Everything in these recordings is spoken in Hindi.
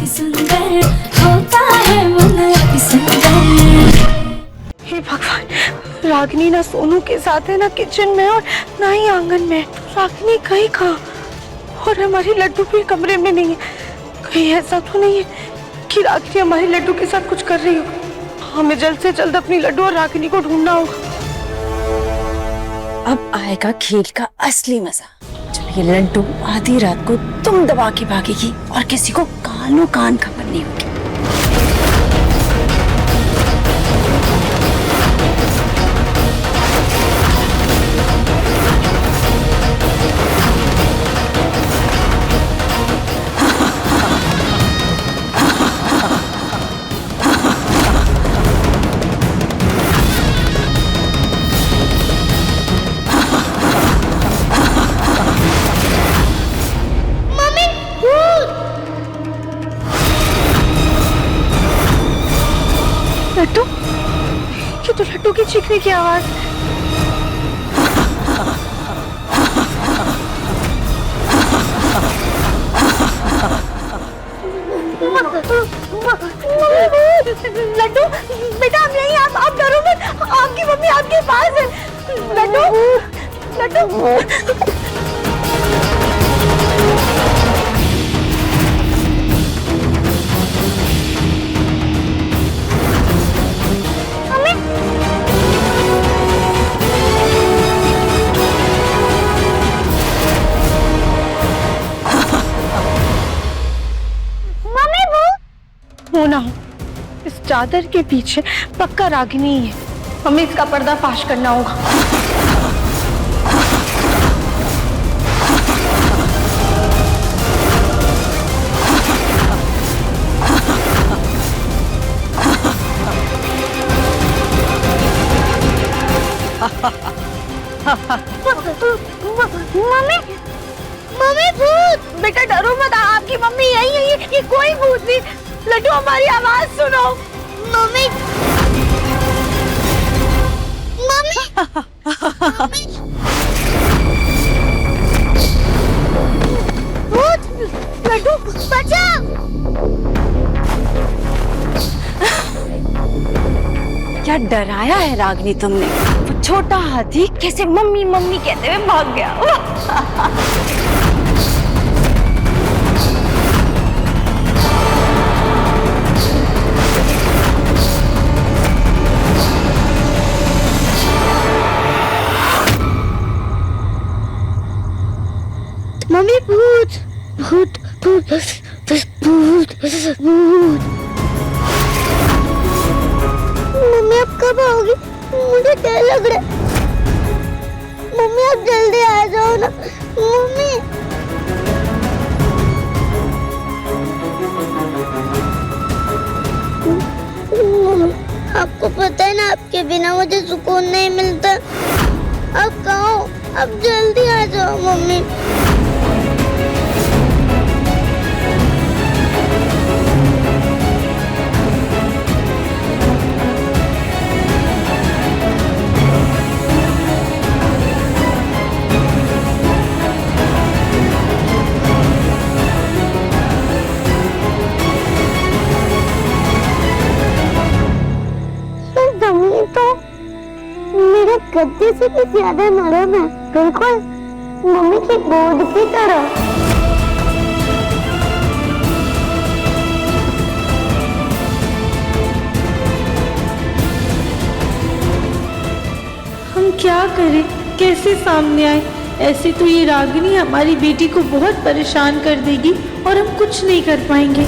अति सुंदर होता है मन अति सुंदर। हे भगवान, रागिनी ना सोनू के साथ है, ना किचन में और ना ही आंगन में। रागिनी कहीं कहाँ? और हमारी लड्डू भी कमरे में नहीं है। कहीं ऐसा तो नहीं है कि रागिनी हमारी लड्डू के साथ कुछ कर रही हो? हमें जल्द से जल्द अपनी लड्डू और रागिनी को ढूंढना होगा। अब आएगा खेल का असली मजा, जब ये लड्डू आधी रात को तुम दबा के भागेगी और किसी को कानो कान खबर नहीं होगी। लड्डू, ये तो लड्डू की चीखने की आवाज। लड्डू बेटा, आप यहीं, आप डरो मत, आपकी मम्मी आपके पास है। लड्डू, लड्डू। हो ना हो, इस चादर के पीछे पक्का रागिनी है। हमें इसका पर्दाफाश करना होगा। मम्मी, मम्मी भूत! बेटा डरो मत, आपकी मम्मी यही है, ये कोई भूत नहीं। लड्डू, हमारी आवाज सुनो। मम्मी, मम्मी, भूत! लड्डू बचाओ! क्या डराया है रागिनी तुमने? वो छोटा हाथी कैसे मम्मी मम्मी कहते हुए भाग गया। मम्मी भूत, भूत, भूत, भूत, भूत। मम्मी अब कब आओगी? मुझे डर लग रहा है। मम्मी अब जल्दी आ जाओ ना। मम्मी, आपको पता है ना, आपके बिना मुझे सुकून नहीं मिलता। अब कहो, अब जल्दी आ जाओ मम्मी। मेरे गद्दे से भी ज्यादा नरम है, बिल्कुल मम्मी की गोद की तरह। हम क्या करें, कैसे सामने आए? ऐसे तो ये रागिनी हमारी बेटी को बहुत परेशान कर देगी और हम कुछ नहीं कर पाएंगे।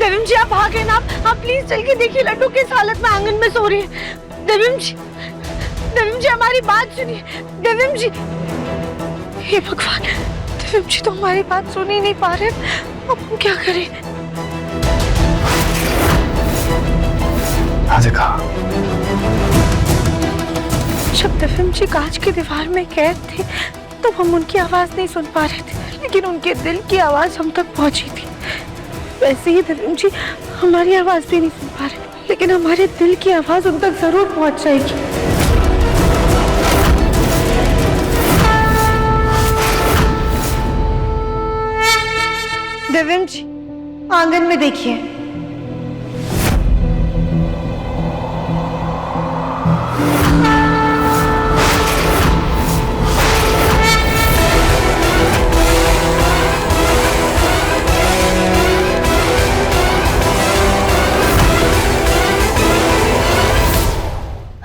देविम जी, आप आ गए ना? आप प्लीज चल के देखिए, लड्डू किस हालत में आंगन में सो रही है। देविम जी हमारी बात सुनिए। देविम जी, हे भगवान, देविम जी तो हमारी बात सुन ही नहीं पा रहे। अब हम क्या करें? जब देविम जी कांच की दीवार में कैद थे तो हम उनकी आवाज नहीं सुन पा रहे थे, लेकिन उनके दिल की आवाज हम तक पहुंची थी। वैसे ही दिव्यम जी हमारी आवाज भी नहीं सुन पा रहे, लेकिन हमारे दिल की आवाज उन तक जरूर पहुंच जाएगी। दिव्यम जी आंगन में देखिए।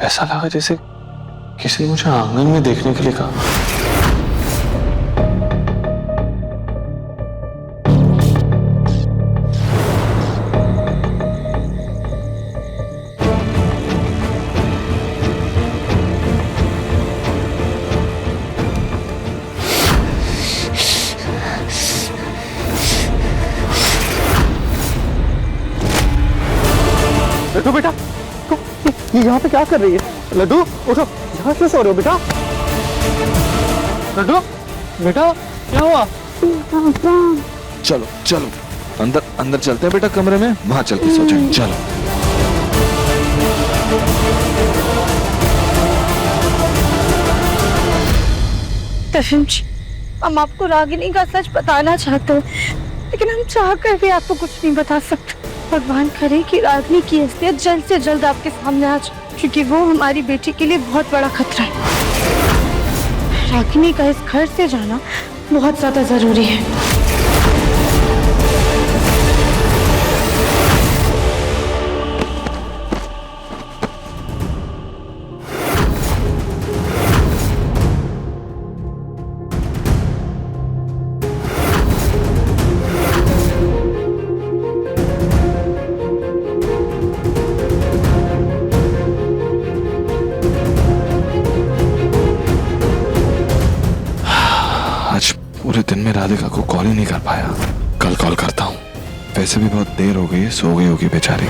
ऐसा लगा जैसे किसी ने मुझे आंगन में देखने के लिए कहा। लड्डू बेटा, तुम ये यहाँ पे क्या कर रही है? लड्डू उठो, यहाँ से सो रहे हो बेटा? लड्डू बेटा क्या हुआ? चलो चलो अंदर अंदर चलते हैं बेटा, कमरे में वहां चल के सो जाएंगे। चलो दिव्यम जी हम आपको रागिनी का सच बताना चाहते हैं, लेकिन हम चाह कर भी आपको कुछ नहीं बता सकते। भगवान करे कि रागिनी की हैसियत जल्द से जल्द आपके सामने आ जाए, क्योंकि वो हमारी बेटी के लिए बहुत बड़ा खतरा है। रागिनी का इस घर से जाना बहुत ज्यादा जरूरी है। आज पूरे दिन में राधिका को कॉल ही नहीं कर पाया। कल कॉल करता हूँ। वैसे भी बहुत देर हो गई है, सो गई होगी बेचारी।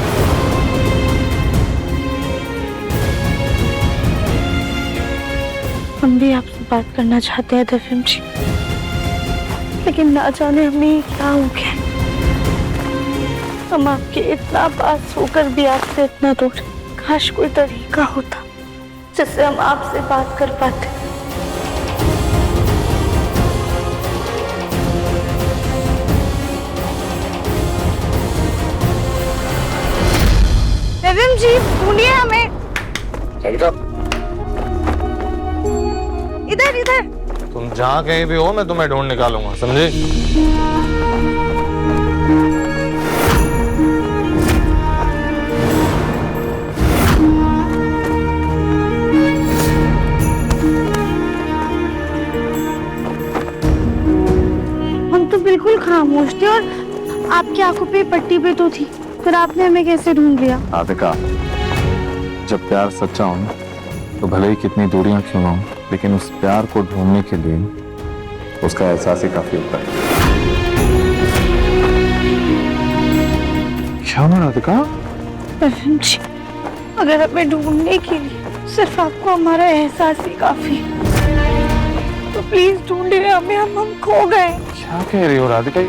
हम भी आपसे बात करना चाहते हैं दिव्यम जी, लेकिन ना जाने हमें क्या हो गया। हम आपके इतना पास होकर भी आपसे इतना दूर। काश कोई तरीका होता जिससे हम आपसे बात कर पाते। दिव्यम जी ढूंढिए हमें। इधर इधर। तुम जहाँ कहीं भी हो मैं तुम्हें ढूंढ निकालूंगा, समझे? हम तो बिल्कुल खामोश थे और आपकी आंखों पे पट्टी पे तो थी, फिर आपने हमें कैसे ढूंढ लिया? राधिका, जब प्यार सच्चा हो ना, तो भले ही कितनी दूरियां क्यों ना हो, लेकिन उस प्यार को ढूंढने के लिए उसका एहसास ही काफी होता है। क्या हुआ राधिका? दिव्यम जी अगर हमें ढूंढने के लिए सिर्फ आपको हमारा एहसास ही काफी है, तो प्लीज ढूंढिए हमें। हम खो गए। क्या कह रही हो राधिका?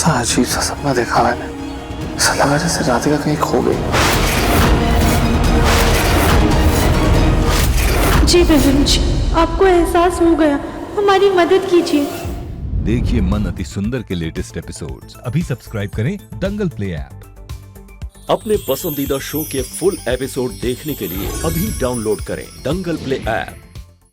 ऐसा अजीब सा सपना देखा मैंने। ऐसा लगा जैसे राधिका कहीं खो गई। जी दिव्यम जी आपको एहसास हो गया, हमारी मदद कीजिए। देखिए मन अति सुंदर के लेटेस्ट एपिसोड्स अभी सब्सक्राइब करें दंगल प्ले ऐप। अपने पसंदीदा शो के फुल एपिसोड देखने के लिए अभी डाउनलोड करें दंगल प्ले ऐप।